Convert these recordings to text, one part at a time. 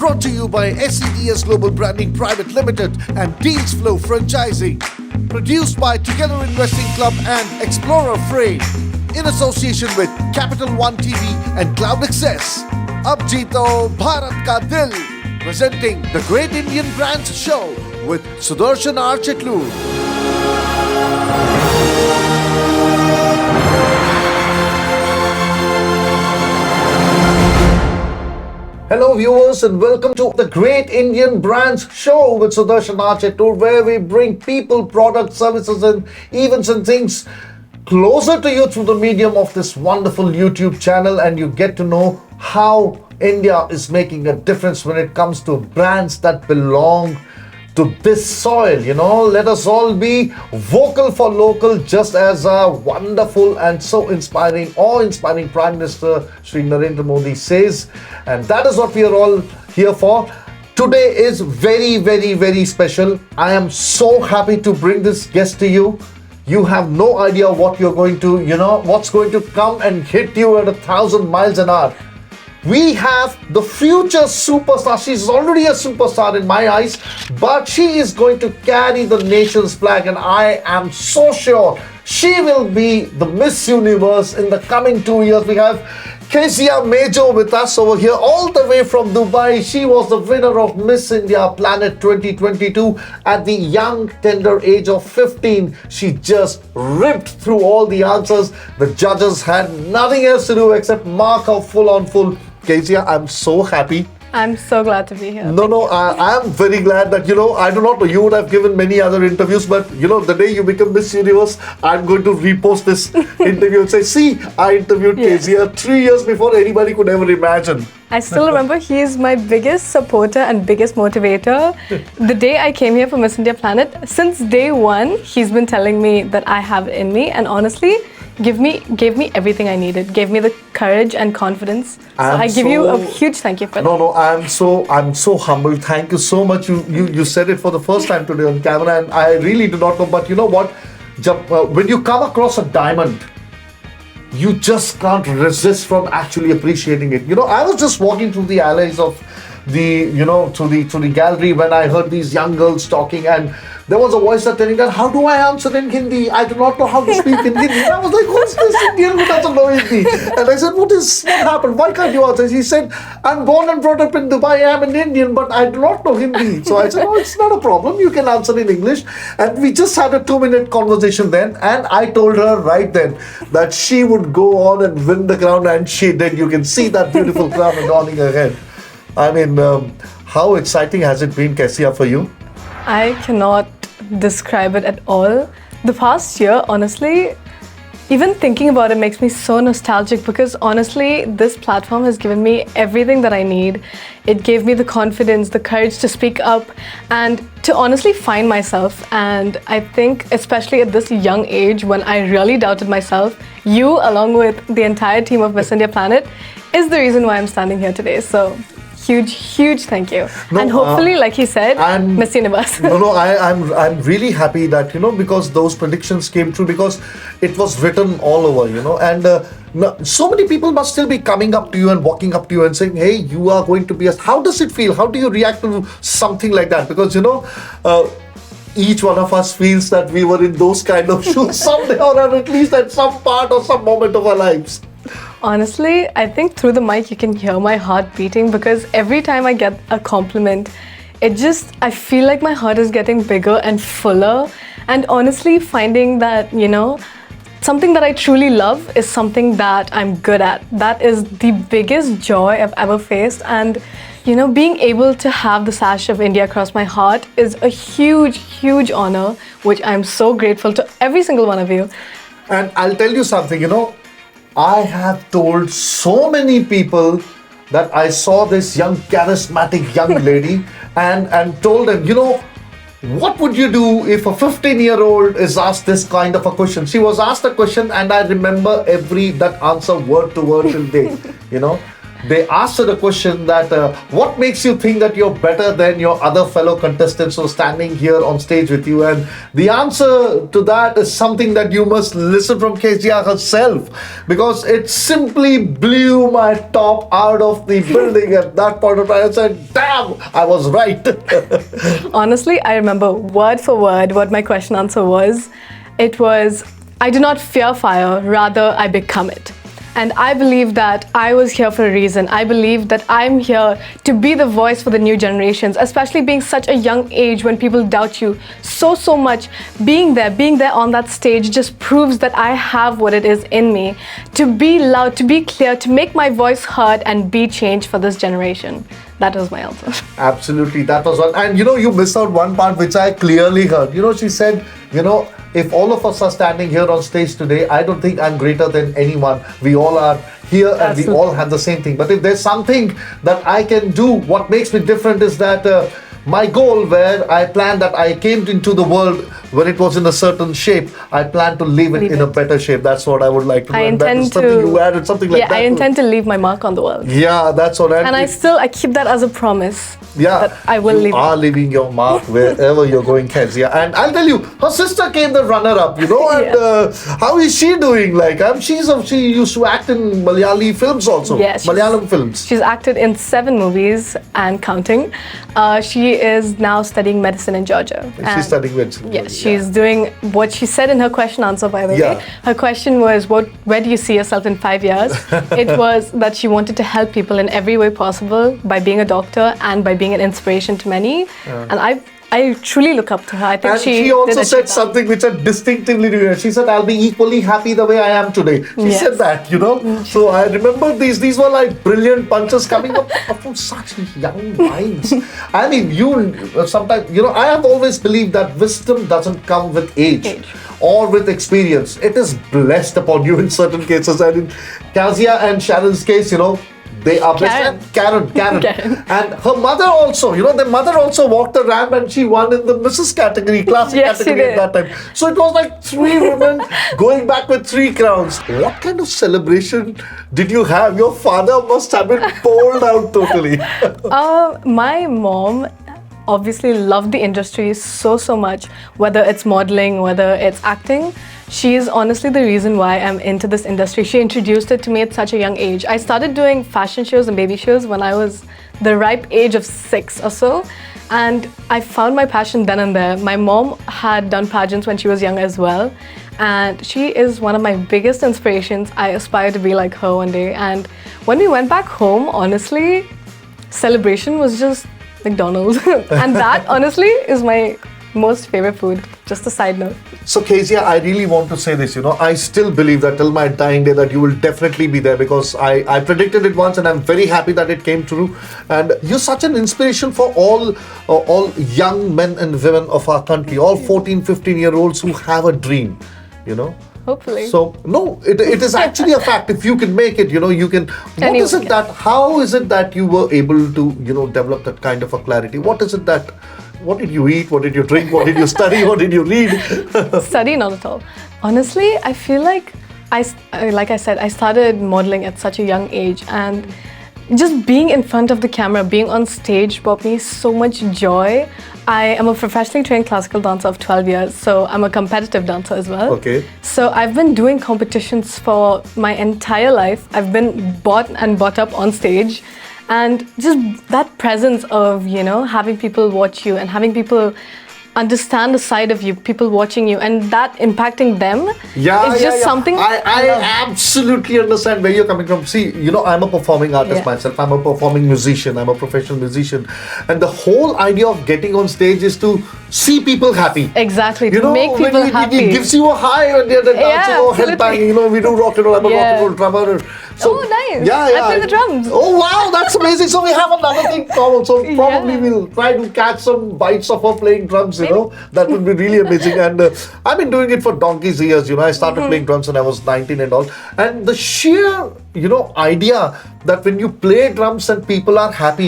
brought to you by SEDS Global Branding Private Limited and Deals Flow Franchising. Produced by Together Investing Club and Explorer Frame. In association with Capital One TV and Cloud Access. Ab Jeeto Bharat Ka Dil. Presenting the Great Indian Brands Show with Sudarshan R. Chitlu. Hello viewers and welcome to the Great Indian Brands Show with Sudarshan R. Chitlu, where we bring people, products, services and events and things closer to you through the medium of this wonderful YouTube channel, and you get to know how India is making a difference when it comes to brands that belong to this soil. Let us all be vocal for local, just as a wonderful and so inspiring, awe-inspiring Prime Minister Shri Narendra Modi says, and that is what we are all here for. Today is very, very, very special. I am so happy to bring this guest to you. You have no idea what you're going to, what's going to come and hit you at 1,000 miles an hour. We have the future superstar. She's already a superstar in my eyes, but she is going to carry the nation's flag, and I am so sure she will be the Miss Universe in the coming 2 years. We have Kaziah Mejo with us over here, all the way from Dubai. She was the winner of Miss India Planet 2022 at the young, tender age of 15. She just ripped through all the answers. The judges had nothing else to do except mark her full on full. Kaziah, I'm so happy. I'm so glad to be here. I am very glad that, I do not know, you would have given many other interviews, but, the day you become Miss Universe, I'm going to repost this interview and say, see, I interviewed Kaziah 3 years before anybody could ever imagine. I still remember he is my biggest supporter and biggest motivator. The day I came here for Miss India Planet, since day one, he's been telling me that I have it in me, and honestly, gave me everything I needed, gave me the courage and confidence. So I give you a huge thank you for that. I'm so humbled. Thank you so much. You said it for the first time today on camera, and I really do not know, but you know what? When you come across a diamond, you just can't resist from actually appreciating it. I was just walking through the alleys of the gallery when I heard these young girls talking, and there was a voice that telling that, how do I answer in Hindi? I do not know how to speak in Hindi. I was like, who's this Indian who doesn't know Hindi? And I said, what happened? Why can't you answer? He said, I'm born and brought up in Dubai. I'm an Indian, but I do not know Hindi. So I said, oh, it's not a problem. You can answer in English. And we just had a 2-minute conversation then. And I told her right then that she would go on and win the crown. And she did. You can see that beautiful crown adorning her head. I mean, how exciting has it been, Kaziah, for you? I cannot describe it at all. The past year, honestly, even thinking about it makes me so nostalgic, because honestly, this platform has given me everything that I need. It gave me the confidence, the courage to speak up and to honestly find myself. And I think, especially at this young age, when I really doubted myself, you, along with the entire team of Miss India Planet, is the reason why I'm standing here today. So huge thank you. And hopefully, like he said, Miss Universe. I'm really happy that, because those predictions came true, because it was written all over, and so many people must still be coming up to you and walking up to you and saying, hey, you are going to be how does it feel? How do you react to something like that? Because, each one of us feels that we were in those kind of shoes someday, or at least at some part or some moment of our lives. Honestly, I think through the mic you can hear my heart beating, because every time I get a compliment, I feel like my heart is getting bigger and fuller. And honestly, finding that, something that I truly love is something that I'm good at. That is the biggest joy I've ever faced. And, being able to have the sash of India across my heart is a huge honor, which I'm so grateful to every single one of you. And I'll tell you something, I have told so many people that I saw this young, charismatic young lady and told them, what would you do if a 15-year-old is asked this kind of a question? She was asked a question, and I remember that answer word to word till date, they asked her the question that what makes you think that you're better than your other fellow contestants who are standing here on stage with you? And the answer to that is something that you must listen from Kaziah herself, because it simply blew my top out of the building at that point of time. I said, damn, I was right. Honestly, I remember word for word what my question answer was. It was, I do not fear fire, rather I become it. And I believe that I was here for a reason. I believe that I'm here to be the voice for the new generations, especially being such a young age when people doubt you so much. Being there on that stage just proves that I have what it is in me to be loud, to be clear, to make my voice heard and be change for this generation. That was my answer. Absolutely, that was one. And you missed out one part which I clearly heard. She said, if all of us are standing here on stage today, I don't think I'm greater than anyone. We all are here and Absolutely. we all have the same thing. But if there's something that I can do, what makes me different is that my goal, where I planned that I came into the world when it was in a certain shape, I plan to leave it in a better shape. That's what I would like to do. And that is something you added, something like that. Yeah, I intend to leave my mark on the world. Yeah, that's what And I keep that as a promise. Yeah, that I will leave. You are leaving your mark wherever you're going, Kaziah. And I'll tell you, her sister came the runner-up, and how is she doing? She used to act in Malayali films also. Yes, Malayalam films. She's acted in 7 movies and counting. She is now studying medicine in Georgia. She's studying medicine. Yes, she's doing what she said in her question answer, by the way. Her question was, where do you see yourself in 5 years? It was that she wanted to help people in every way possible by being a doctor and by being an inspiration to many. And I truly look up to her. I think she also said something which I distinctively remember. She said, I'll be equally happy the way I am today. She said that, So I remember these were like brilliant punches coming up from such young minds. I mean, sometimes, I have always believed that wisdom doesn't come with age or with experience. It is blessed upon you in certain cases. And in Kaziah and Sharon's case, they are best. Karen. And her mother also, their mother also walked the ramp and she won in the Mrs. category, classic category at that time. So it was like 3 women going back with 3 crowns. What kind of celebration did you have? Your father must have been pulled out totally. My mom obviously loved the industry so much, whether it's modeling, whether it's acting. She is honestly the reason why I'm into this industry. She introduced it to me at such a young age. I started doing fashion shows and baby shows when I was the ripe age of 6 or so. And I found my passion then and there. My mom had done pageants when she was young as well. And she is one of my biggest inspirations. I aspire to be like her one day. And when we went back home, honestly, celebration was just McDonald's. And that honestly is my most favorite food. Just a side note. So Kaziah, I really want to say this, I still believe that till my dying day that you will definitely be there, because I predicted it once and I'm very happy that it came true. And you're such an inspiration for all young men and women of our country, all 14, 15-year-olds who have a dream, Hopefully. So, no, it is actually a fact. If you can make it, you can. How is it that you were able to, develop that kind of a clarity? What did you eat? What did you drink? What did you study? What did you read? Study, not at all. Honestly, I feel like I said, I started modeling at such a young age, and just being in front of the camera, being on stage brought me so much joy. I am a professionally trained classical dancer of 12 years, so I'm a competitive dancer as well. Okay. So I've been doing competitions for my entire life. I've been brought up on stage. And just that presence of, having people watch you and having people understand the side of you, people watching you, and that impacting them is just something. I absolutely understand where you're coming from. See, I'm a performing artist myself. I'm a performing musician. I'm a professional musician. And the whole idea of getting on stage is to see people happy. Exactly, to make people happy. It gives you a high when they're dancing or headbanging. We do rock and roll. I'm a rock and roll drummer. So, nice. Yeah. I play the drums. Oh, wow, that's amazing. So we have another thing common. So probably we'll try to catch some bites of her playing drums, That would be really amazing. And I've been doing it for donkey's years, I started playing drums when I was 19 and all. And the sheer idea that when you play drums and people are happy,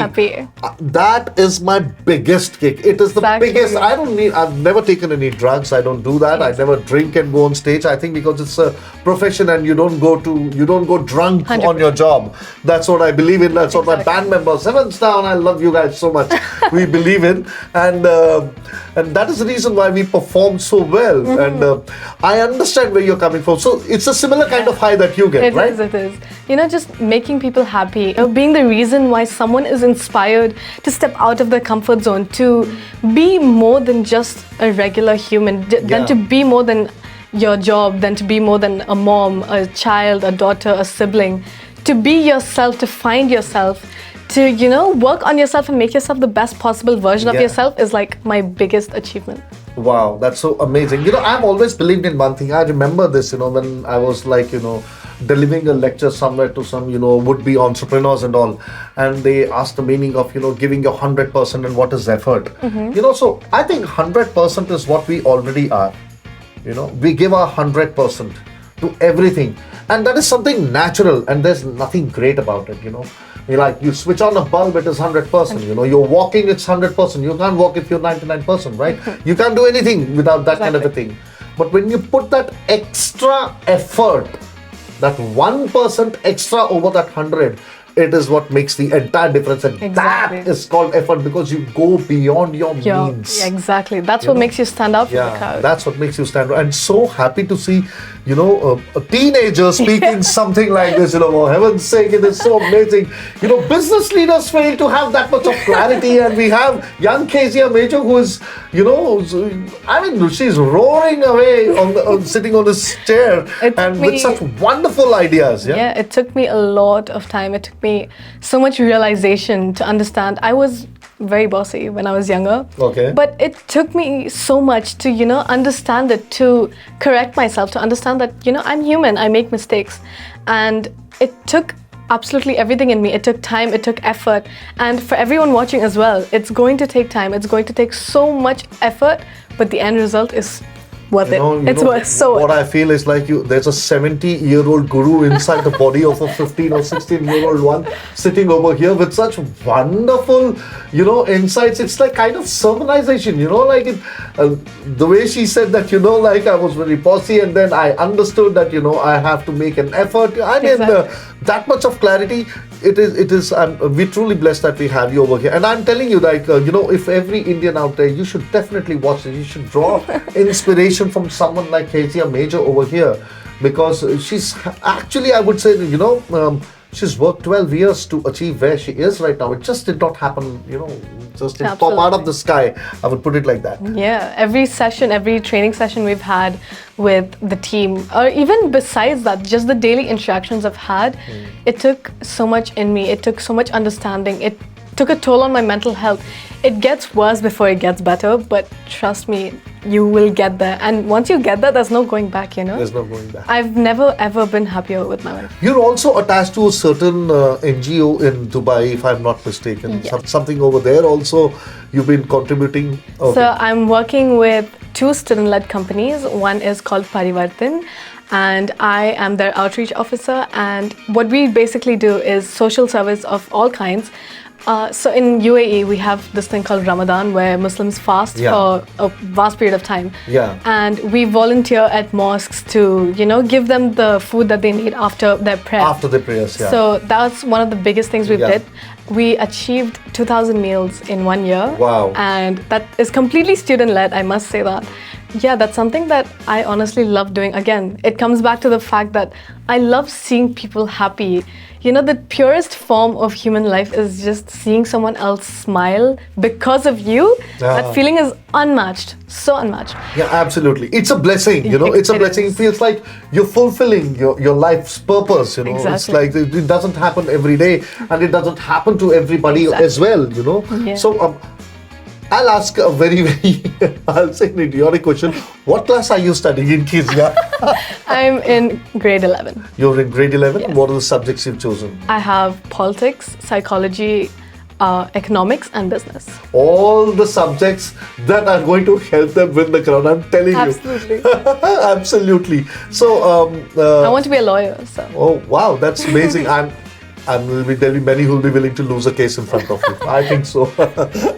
that is my biggest kick. It is the biggest. I've never taken any drugs. I don't do that. Yes. I never drink and go on stage. I think because it's a profession and you don't go drunk 100%. On your job. That's what I believe in. That's what my band members, Heavens Down, I love you guys so much. We believe in, and that is the reason why we perform so well. Mm-hmm. And I understand where you're coming from. So it's a similar kind of high that you get, right? It is. Just making people happy, being the reason why someone is inspired to step out of their comfort zone, to be more than just a regular human, than to be more than your job, than to be more than a mom, a child, a daughter, a sibling, to be yourself, to find yourself, to work on yourself and make yourself the best possible version of yourself is like my biggest achievement. Wow, that's so amazing. I've always believed in one thing. I remember this, when I was like, delivering a lecture somewhere to some, would-be entrepreneurs and all. And they asked the meaning of, giving your 100% and what is effort. Mm-hmm. So I think 100% is what we already are. We give our 100% to everything. And that is something natural and there's nothing great about it, you switch on a bulb, it is 100%. You're walking, it's 100%. You can't walk if you're 99%, right? You can't do anything without that kind of a thing. But when you put that extra effort, that 1% extra over that 100, it is what makes the entire difference. And that is called effort because you go beyond your means. Yeah, exactly. That's what makes you stand out from the crowd. That's what makes you stand out. And so happy to see, a teenager speaking something like this, for heaven's sake, it is so amazing. Business leaders fail to have that much of clarity, and we have young Kaziah Mejo who is, she's roaring away sitting on this chair with such wonderful ideas. Yeah, it took me a lot of time. It took me so much realization to understand. I was very bossy when I was younger. Okay. But it took me so much to, understand it, to correct myself, to understand that, I'm human, I make mistakes. And it took absolutely everything in me. It took time, it took effort. And for everyone watching as well, it's going to take time, it's going to take so much effort, but the end result is worth it. What I feel is like there's a 70-year-old guru inside the body of a 15 or 16-year-old one sitting over here with such wonderful, insights. It's like kind of sermonization, the way she said that, I was very bossy and then I understood that, I have to make an effort. I mean, that much of clarity. We're truly blessed that we have you over here. And I'm telling you, if every Indian out there, you should definitely watch it. You should draw inspiration from someone like Kaziah Mejo over here, because she's actually, I would say, she's worked 12 years to achieve where she is right now. It just did not happen, just didn't pop out of the sky. I would put it like that. Yeah, every training session we've had with the team, or even besides that, just the daily interactions I've had, it took so much in me. It took so much understanding. It took a toll on my mental health. It gets worse before it gets better, but trust me, you will get there. And once you get there, there's no going back, There's no going back. I've never ever been happier with my life. You're also attached to a certain NGO in Dubai, if I'm not mistaken. Yes. Something over there also you've been contributing. Okay. So I'm working with 2 student-led companies. One is called Parivartan, and I am their outreach officer. And what we basically do is social service of all kinds. So in UAE, we have this thing called Ramadan, where Muslims fast for a vast period of time. Yeah. And we volunteer at mosques to, give them the food that they need after their prayer. After the prayers, yeah. So that's one of the biggest things we did. We achieved 2,000 meals in 1 year. Wow. And that is completely student-led, I must say that. Yeah, that's something that I honestly love doing. Again, it comes back to the fact that I love seeing people happy. The purest form of human life is just seeing someone else smile because of you. That feeling is unmatched, so unmatched. Yeah, absolutely. It's a blessing, it's a blessing. It feels like you're fulfilling your life's purpose, Exactly. It's like it doesn't happen every day and it doesn't happen to everybody as well, Yeah. So, I'll ask a very, I'll say an idiotic question. What class are you studying in, Kaziah? I'm in grade 11. You're in grade 11? Yes. What are the subjects you've chosen? I have politics, psychology, economics and business. All the subjects that are going to help them win the crown. I'm telling Absolutely. you. Absolutely. So, I want to be a lawyer. So. oh wow, that's amazing. There'll be many who will be willing to lose a case in front of you. I think so.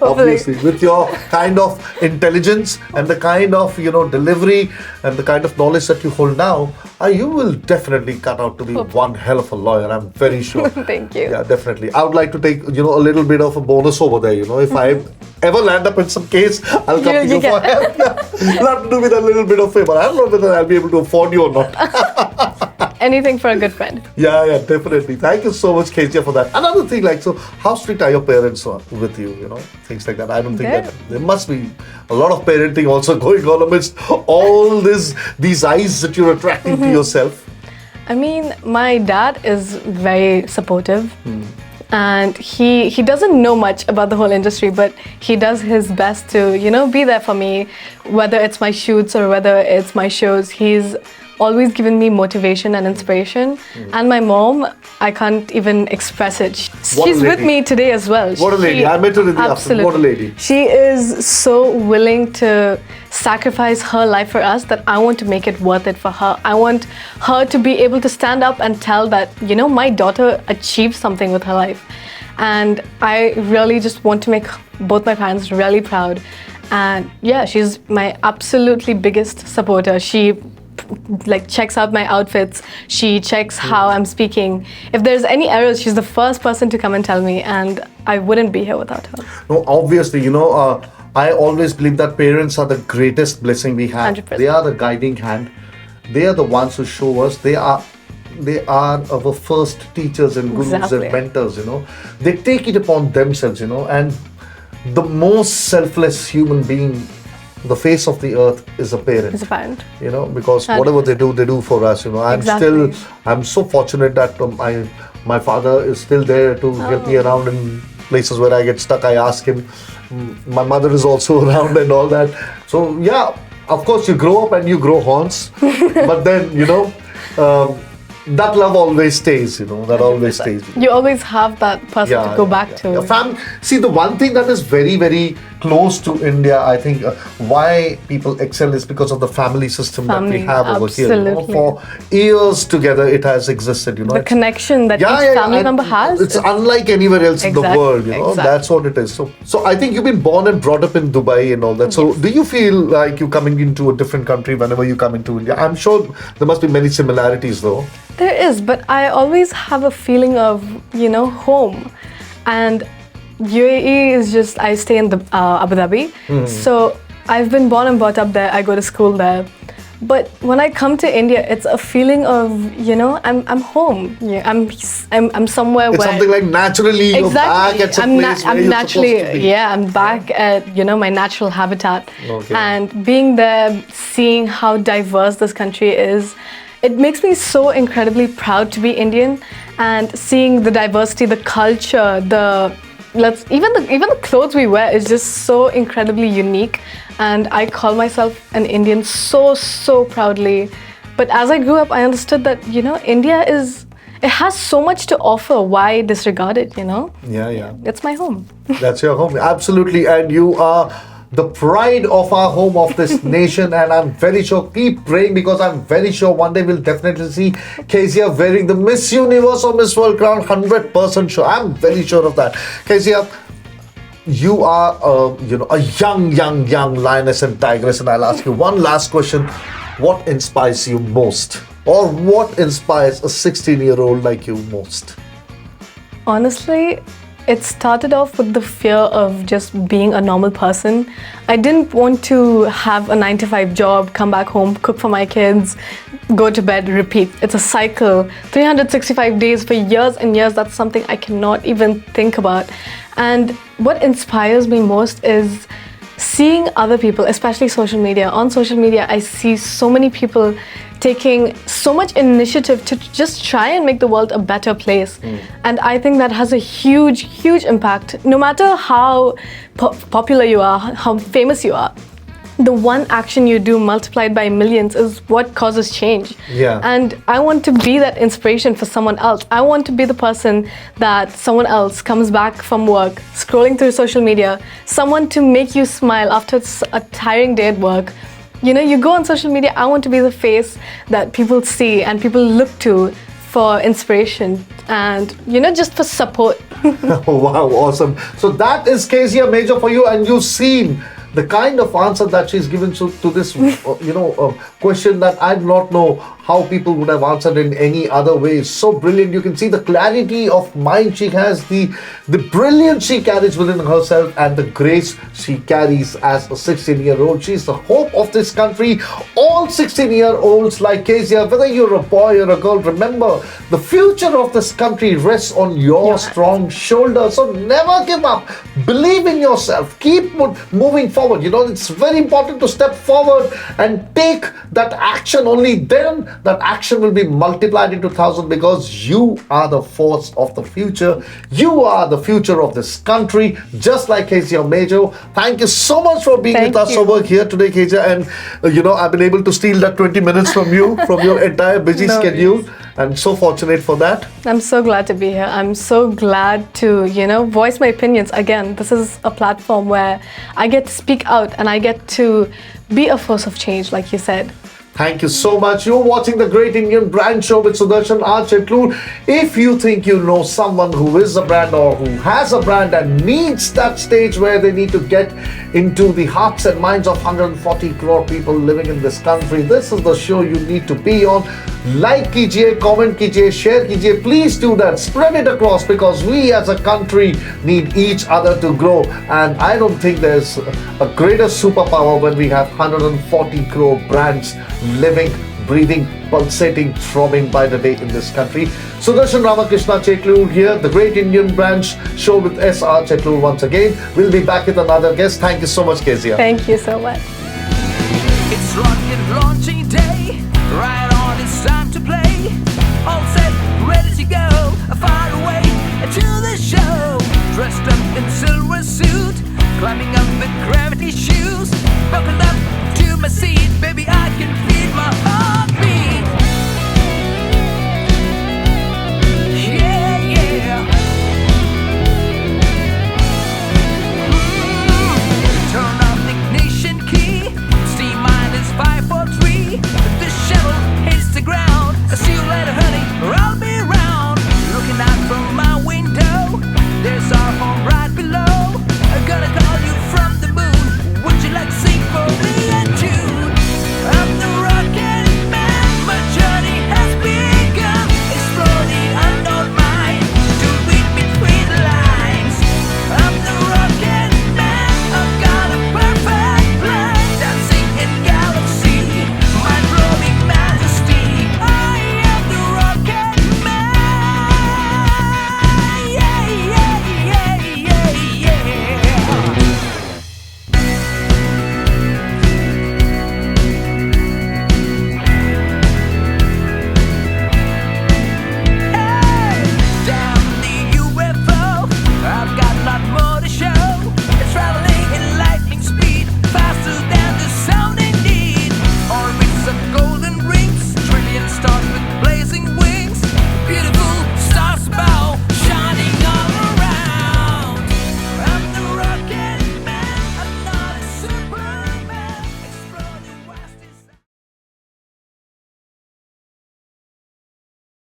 Obviously, with your kind of intelligence and the kind of delivery and the kind of knowledge that you hold now, you will definitely cut out to be one hell of a lawyer. I'm very sure. Thank you. Yeah, definitely. I would like to take a little bit of a bonus over there. If I ever land up in some case, I'll come to you for help. You'll have to do me a little bit of favor. I don't know whether I'll be able to afford you or not. Anything for a good friend. Yeah, definitely. Thank you so much, Kaziah, for that. Another thing, so how strict are your parents with you? Things like that. I don't think that there must be a lot of parenting also going on amidst all these eyes that you're attracting to yourself. I mean, my dad is very supportive. And he doesn't know much about the whole industry, but he does his best to, be there for me, whether it's my shoots or whether it's my shows. He's always given me motivation and inspiration. And my mom, I can't even express it. She's with me today as well. What a lady. I met her in the afternoon. What a lady. She is so willing to sacrifice her life for us that I want to make it worth it for her. I want her to be able to stand up and tell that, my daughter achieved something with her life. And I really just want to make both my parents really proud. And yeah, she's my absolutely biggest supporter. She checks out my outfits. She checks how I'm speaking. If there's any errors, she's the first person to come and tell me, and I wouldn't be here without her. No, obviously, I always believe that parents are the greatest blessing we have. 100%. They are the guiding hand. They are the ones who show us. They are our first teachers and gurus and mentors. They take it upon themselves. And the most selfless human being the face of the earth is a parent. Is a parent. Because whatever they do for us. I'm so fortunate that my father is still there to help me around in places where I get stuck. I ask him. My mother is also around and all that. So yeah, of course you grow up and you grow horns, but then that love always stays, that always stays. You always have that person to go back to. See, the one thing that is very, very close to India, I think, why people excel is because of the family system that we have over here. For years together, it has existed. The connection that each family member has. It's unlike anywhere else in the world. That's what it is. So I think you've been born and brought up in Dubai and all that. So do you feel like you're coming into a different country whenever you come into India? I'm sure there must be many similarities, though. There is, but I always have a feeling of, home. And UAE is just, I stay in Abu Dhabi. So I've been born and brought up there. I go to school there. But when I come to India, it's a feeling of, I'm home. I'm somewhere it's where... It's something like naturally you're back at some place where you're supposed to be. Yeah, I'm back at, my natural habitat. Okay. And being there, seeing how diverse this country is, it makes me so incredibly proud to be Indian, and seeing the diversity, the culture, even the clothes we wear is just so incredibly unique. And I call myself an Indian so proudly. But as I grew up, I understood that India it has so much to offer. Why disregard it? Yeah. It's my home. That's your home, absolutely, and you are the pride of our home, of this nation, and I'm very sure, keep praying, because I'm very sure one day we'll definitely see Kaziah wearing the Miss Universe or Miss World crown, 100% sure. I'm very sure of that. Kaziah, you are a young lioness and tigress, and I'll ask you one last question. What inspires you most, or what inspires a 16-year-old like you most? Honestly, it started off with the fear of just being a normal person. I didn't want to have a 9-to-5 job, come back home, cook for my kids, go to bed, repeat. It's a cycle. 365 days for years and years, that's something I cannot even think about. And what inspires me most is seeing other people, especially social media. On social media, I see so many people taking so much initiative to just try and make the world a better place. And I think that has a huge impact. No matter how popular you are, how famous you are, the one action you do multiplied by millions is what causes change. Yeah. And I want to be that inspiration for someone else. I want to be the person that someone else comes back from work, scrolling through social media, someone to make you smile after a tiring day at work. You know, you go on social media, I want to be the face that people see and people look to for inspiration and, you know, just for support. Oh, wow, awesome. So that is Kaziah Mejo for you, and you've seen the kind of answer that she's given to this, question that I do not know how people would have answered in any other way. So brilliant. You can see the clarity of mind she has, the brilliance she carries within herself, and the grace she carries as a 16-year-old. She's the hope of this country. All 16-year-olds like Kaziah, whether you're a boy or a girl, remember the future of this country rests on your strong shoulders. So never give up. Believe in yourself. Keep moving forward. You know, it's very important to step forward and take that action. Only then that action will be multiplied into thousands, because you are the force of the future. You are the future of this country, just like Kaziah Mejo. Thank you so much for being with us over here today, Kaziah. And I've been able to steal that 20 minutes from you, from your entire busy schedule. I'm so fortunate for that. I'm so glad to be here. I'm so glad to, voice my opinions. Again, this is a platform where I get to speak out and I get to be a force of change, like you said. Thank you so much. You're watching the Great Indian Brand Show with Sudarshan R. Chetlur. If you think you know someone who is a brand or who has a brand and needs that stage where they need to get into the hearts and minds of 140 crore people living in this country, this is the show you need to be on. Like kijiye, comment kijiye, share kijiye. Please do that. Spread it across, because we as a country need each other to grow. And I don't think there's a greater superpower when we have 140 crore brands living, breathing, pulsating, throbbing by the day in this country. Sudarshan Ramakrishna Chetlur here, the Great Indian Branch Show with S.R. Chetlur once again. We'll be back with another guest. Thank you so much, Kaziah. Thank you so much. It's rocket launching.